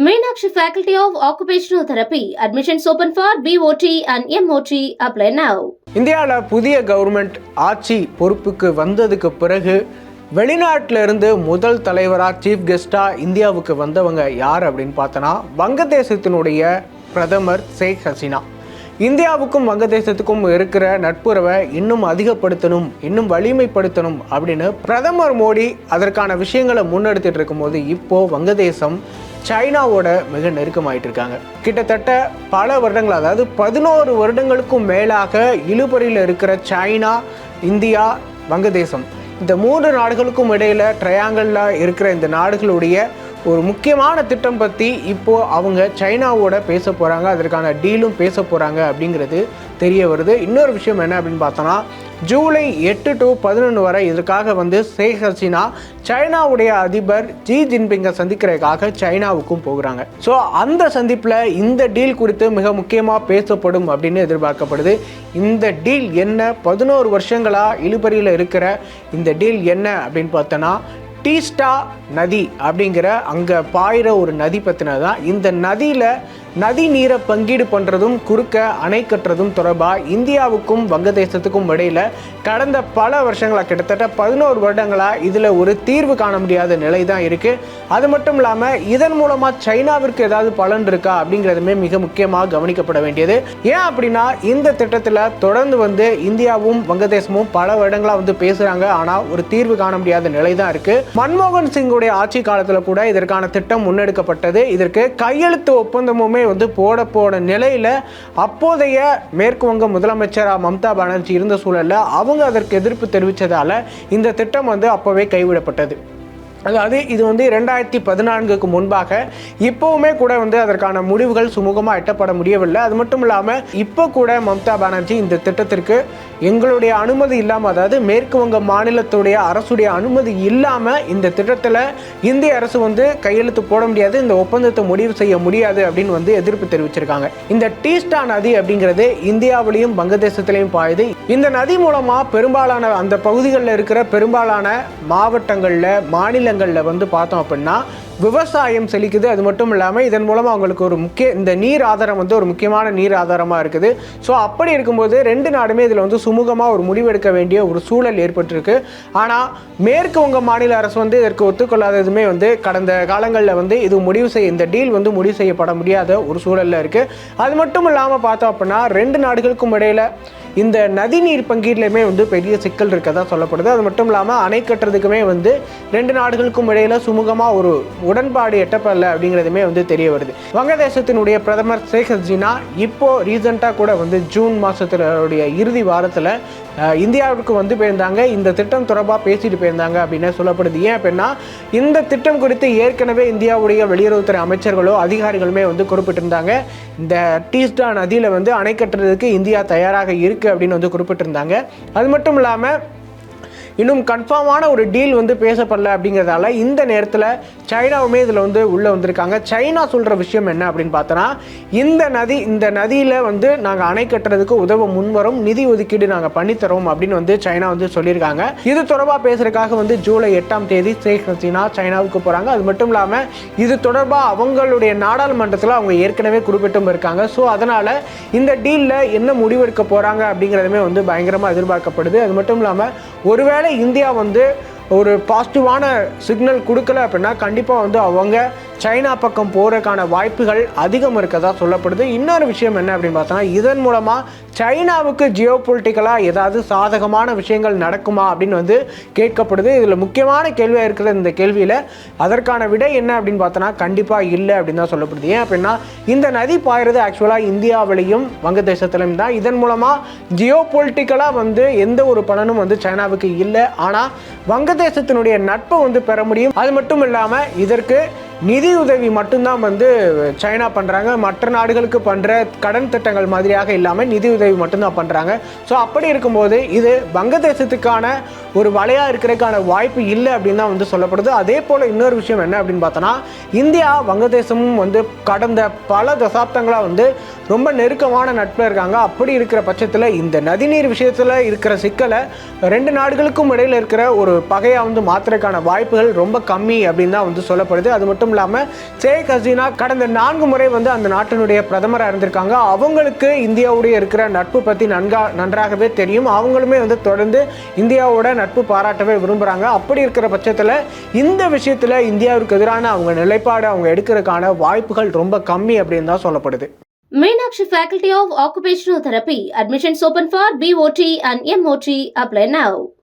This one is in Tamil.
Meenakshi Faculty of Occupational Therapy. Admissions open for BOT and MOT. Apply now. இந்தியாவில் புதிய கவர்மெண்ட் ஆட்சி பொறுப்புக்கு வந்ததுக்கு பிறகு வெளிநாட்டில் இருந்து முதல் தலைவராக சீஃப் கெஸ்டாக இந்தியாவுக்கு வந்தவங்க யார் அப்படின்னு பார்த்தோன்னா வங்கதேசத்தினுடைய பிரதமர் ஷேக் ஹசீனா. இந்தியாவுக்கும் வங்கதேசத்துக்கும் இருக்கிற நட்புறவை இன்னும் அதிகப்படுத்தணும், இன்னும் வலிமைப்படுத்தணும் அப்படின்னு பிரதமர் மோடி அதற்கான விஷயங்களை முன்னெடுத்துட்டு இருக்கும்போது இப்போது வங்கதேசம் சைனாவோட மிக நெருக்கமாயிட்டு இருக்காங்க. கிட்டத்தட்ட பல வருடங்கள், அதாவது 11 வருடங்களுக்கும் மேலாக இழுபறியில் இருக்கிற சைனா, இந்தியா, வங்கதேசம், இந்த 3 நாடுகளுக்கும் இடையில ட்ரையாங்கிளில் இருக்கிற இந்த நாடுகளுடைய ஒரு முக்கியமான திட்டம் பற்றி இப்போது அவங்க சைனாவோட பேச போகிறாங்க, அதற்கான டீலும் பேச போகிறாங்க அப்படிங்கிறது தெரிய வருது. இன்னொரு விஷயம் என்ன அப்படின்னு பார்த்தோன்னா, ஜூலை 8 to 11 வரை இதற்காக ஷேக் ஹசீனா சைனாவுடைய அதிபர் ஜி ஜின்பிங்கை சந்திக்கிறதுக்காக சைனாவுக்கும் போகிறாங்க. ஸோ அந்த சந்திப்பில் இந்த டீல் குறித்து மிக முக்கியமாக பேசப்படும் அப்படின்னு எதிர்பார்க்கப்படுது. இந்த டீல் என்ன, 11 வருஷங்களாக இழுபறியில் இருக்கிற இந்த டீல் என்ன அப்படின்னு பார்த்தோன்னா, டீஸ்டா நதி அப்படிங்கிற அங்கே பாயிற ஒரு நதி பற்றினதான். இந்த நதியில் நதி நீரை பங்கீடு பண்ணுறதும் குறுக்க அணை கட்டுறதும் தொடர்பாக இந்தியாவுக்கும் வங்கதேசத்துக்கும் இடையில் கடந்த பல வருஷங்களாக, கிட்டத்தட்ட 11 வருடங்களாக இதில் ஒரு தீர்வு காண முடியாத நிலை தான் இருக்குது. அது மட்டும் இல்லாமல் இதன் மூலமாக சைனாவிற்கு ஏதாவது பலன் இருக்கா அப்படிங்கிறதுமே மிக முக்கியமாக கவனிக்கப்பட வேண்டியது. ஏன் அப்படின்னா, இந்த திட்டத்தில் தொடர்ந்து இந்தியாவும் வங்கதேசமும் பல வருடங்களாக பேசுகிறாங்க, ஆனால் ஒரு தீர்வு காண முடியாத நிலை தான் இருக்குது. மன்மோகன் சிங்குடைய ஆட்சி காலத்தில் கூட இதற்கான திட்டம் முன்னெடுக்கப்பட்டது. இதற்கு கையெழுத்து ஒப்பந்தமுமே போட நிலையில் அப்போதைய மேற்கு வங்க முதலமைச்சராக மம்தா பானர்ஜி இருந்த சூழலில் அவங்க அதற்கு எதிர்ப்பு தெரிவித்ததால் இந்த திட்டம் அப்போவே கைவிடப்பட்டது. அதாவது இது 2014க்கு முன்பாக இப்போவுமே கூட அதற்கான முடிவுகள் சுமூகமாக எட்டப்பட முடியவில்லை. அது மட்டும் இல்லாமல் இப்போ கூட மம்தா பானர்ஜி இந்த திட்டத்திற்கு எங்களுடைய அனுமதி இல்லாமல், அதாவது மேற்கு வங்க மாநிலத்துடைய அரசுடைய அனுமதி இல்லாமல் இந்த திட்டத்தில் இந்திய அரசு கையெழுத்து போட முடியாது, இந்த ஒப்பந்தத்தை முடிவு செய்ய முடியாது அப்படின்னு எதிர்ப்பு தெரிவிச்சிருக்காங்க. இந்த டீஸ்டா நதி அப்படிங்கிறது இந்தியாவிலையும் வங்கதேசத்திலையும் பாயுது. இந்த நதி மூலமாக பெரும்பாலான அந்த பகுதிகளில் இருக்கிற பெரும்பாலான மாவட்டங்களில், மாநிலங்களில் பார்த்தோம் அப்படின்னா விவசாயம் செழிக்குது. அது மட்டும் இல்லாமல் இதன் மூலமாக அவங்களுக்கு ஒரு இந்த நீர் ஆதாரம் ஒரு முக்கியமான நீர் ஆதாரமாக இருக்குது. ஸோ அப்படி இருக்கும்போது 2 நாடுமே இதில் சுமூகமாக ஒரு முடிவெடுக்க வேண்டிய ஒரு சூழல் ஏற்பட்டிருக்கு. ஆனால் மேற்கு வங்க மாநில அரசு இதற்கு ஒத்துக்கொள்ளாததுமே கடந்த காலங்களில் இது முடிவு செய்ய, இந்த டீல் முடிவு செய்யப்பட முடியாத ஒரு சூழலில் இருக்குது. அது மட்டும் இல்லாமல் பார்த்தோம் அப்படின்னா 2 நாடுகளுக்கும் இடையில் இந்த நதிநீர் பங்கீடுலையுமே பெரிய சிக்கல் இருக்கதா சொல்லப்படுது. அது மட்டும் இல்லாமல் அணை கட்டுறதுக்குமே 2 நாடுகளுக்கும் இடையில சுமூகமாக ஒரு உடன்பாடு எட்டப்படலை அப்படிங்கிறதுமே தெரிய வருது. வங்கதேசத்தினுடைய பிரதமர் ஷேக் ஹசீனா இப்போ ரீசெண்டாக கூட ஜூன் மாதத்தினுடைய இறுதி வாரத்தில் இந்தியாவுக்கு போயிருந்தாங்க. இந்த திட்டம் தொடர்பாக பேசிட்டு போயிருந்தாங்க அப்படின்னு சொல்லப்படுது. ஏன் அப்படின்னா, இந்த திட்டம் குறித்து ஏற்கனவே இந்தியாவுடைய வெளியுறவுத்துறை அமைச்சர்களோ அதிகாரிகளுமே குறிப்பிட்டிருந்தாங்க. இந்த டீஸ்டா நதியில் அணை கட்டுறதுக்கு இந்தியா தயாராக இருக்குது அப்படின்னு குறிப்பிட்டிருந்தாங்க. அது மட்டும் இல்லாமல் இன்னும் கன்ஃபார்மான ஒரு டீல் பேசப்படல அப்படிங்கிறதால இந்த நேரத்தில் சைனாவுமே இதில் உள்ளே வந்திருக்காங்க. சைனா சொல்கிற விஷயம் என்ன அப்படின்னு பார்த்தோன்னா, இந்த நதியில் நாங்கள் அணை கட்டுறதுக்கு உதவ முன்வரும், நிதி ஒதுக்கீடு நாங்கள் பண்ணித்தரோம் அப்படின்னு சைனா சொல்லியிருக்காங்க. இது தொடர்பாக பேசுறதுக்காக ஜூலை 8ஆம் தேதி ஷேக் ஹசீனா சைனாவுக்கு போகிறாங்க. அது மட்டும் இல்லாமல் இது தொடர்பாக அவங்களுடைய நாடாளுமன்றத்தில் அவங்க ஏற்கனவே குறிப்பிட்டும் இருக்காங்க. ஸோ அதனால் இந்த டீலில் என்ன முடிவெடுக்க போகிறாங்க அப்படிங்கிறதுமே பயங்கரமாக எதிர்பார்க்கப்படுது. அது மட்டும் இல்லாமல் ஒருவேளை இந்தியா ஒரு பாசிட்டிவான சிக்னல் கொடுக்கல அப்படின்னா கண்டிப்பாக அவங்க சைனா பக்கம் போகிறதுக்கான வாய்ப்புகள் அதிகம் இருக்கதா சொல்லப்படுது. இன்னொரு விஷயம் என்ன அப்படின்னு பார்த்தோன்னா, இதன் மூலமாக சைனாவுக்கு ஜியோ பொலிட்டிக்கலாக ஏதாவது சாதகமான விஷயங்கள் நடக்குமா அப்படின்னு கேட்கப்படுது. இதில் முக்கியமான கேள்வியாக இருக்கிற இந்த கேள்வியில் அதற்கான விடை என்ன அப்படின்னு பார்த்தோன்னா கண்டிப்பாக இல்லை அப்படின்னு தான் சொல்லப்படுது. ஏன் அப்படின்னா, இந்த நதி பாயிறது ஆக்சுவலாக இந்தியாவிலையும் வங்கதேசத்திலையும் தான். இதன் மூலமாக ஜியோ பொலிட்டிக்கலாக எந்த ஒரு பலனும் சைனாவுக்கு இல்லை. ஆனால் வங்கதேசத்தினுடைய நட்பை பெற முடியும். அது மட்டும் இல்லாமல் இதற்கு நிதி உதவி மட்டும்தான் சைனா பண்ணுறாங்க. மற்ற நாடுகளுக்கு பண்ணுற கடன் திட்டங்கள் மாதிரியாக இல்லாமல் நிதி உதவி மட்டும்தான் பண்ணுறாங்க. ஸோ அப்படி இருக்கும்போது இது வங்கதேசத்துக்கான ஒரு வலையாக இருக்கிறதுக்கான வாய்ப்பு இல்லை அப்படின்னு தான் சொல்லப்படுது. அதே போல் இன்னொரு விஷயம் என்ன அப்படின்னு பார்த்தோன்னா, இந்தியா வங்கதேசமும் கடந்த பல தசாப்தங்களாக ரொம்ப நெருக்கமான நட்பில் இருக்காங்க. அப்படி இருக்கிற பட்சத்தில் இந்த நதிநீர் விஷயத்தில் இருக்கிற சிக்கலை 2 நாடுகளுக்கும் இடையில் இருக்கிற ஒரு பகையாக மாற்றுறதுக்கான வாய்ப்புகள் ரொம்ப கம்மி அப்படின்னு தான் சொல்லப்படுது. அது மட்டும் மட்டும் இல்லாமல் ஷேக் ஹசீனா கடந்த 4 முறை வந்து அந்த நாட்டினுடைய பிரதமராக இருந்திருக்காங்க. அவங்களுக்கு இந்தியாவுடைய இருக்கிற நட்பு பற்றி நன்றாகவே தெரியும். அவங்களுமே வந்து தொடர்ந்து இந்தியாவோட நட்பு பாராட்டவே விரும்புகிறாங்க. அப்படி இருக்கிற பட்சத்தில் இந்த விஷயத்தில் இந்தியாவிற்கு எதிரான அவங்க நிலைப்பாடு அவங்க எடுக்கிறதுக்கான வாய்ப்புகள் ரொம்ப கம்மி அப்படின்னு தான் சொல்லப்படுது. Meenakshi Faculty of Occupational Therapy. Admissions open for BOT and MOT. Apply now.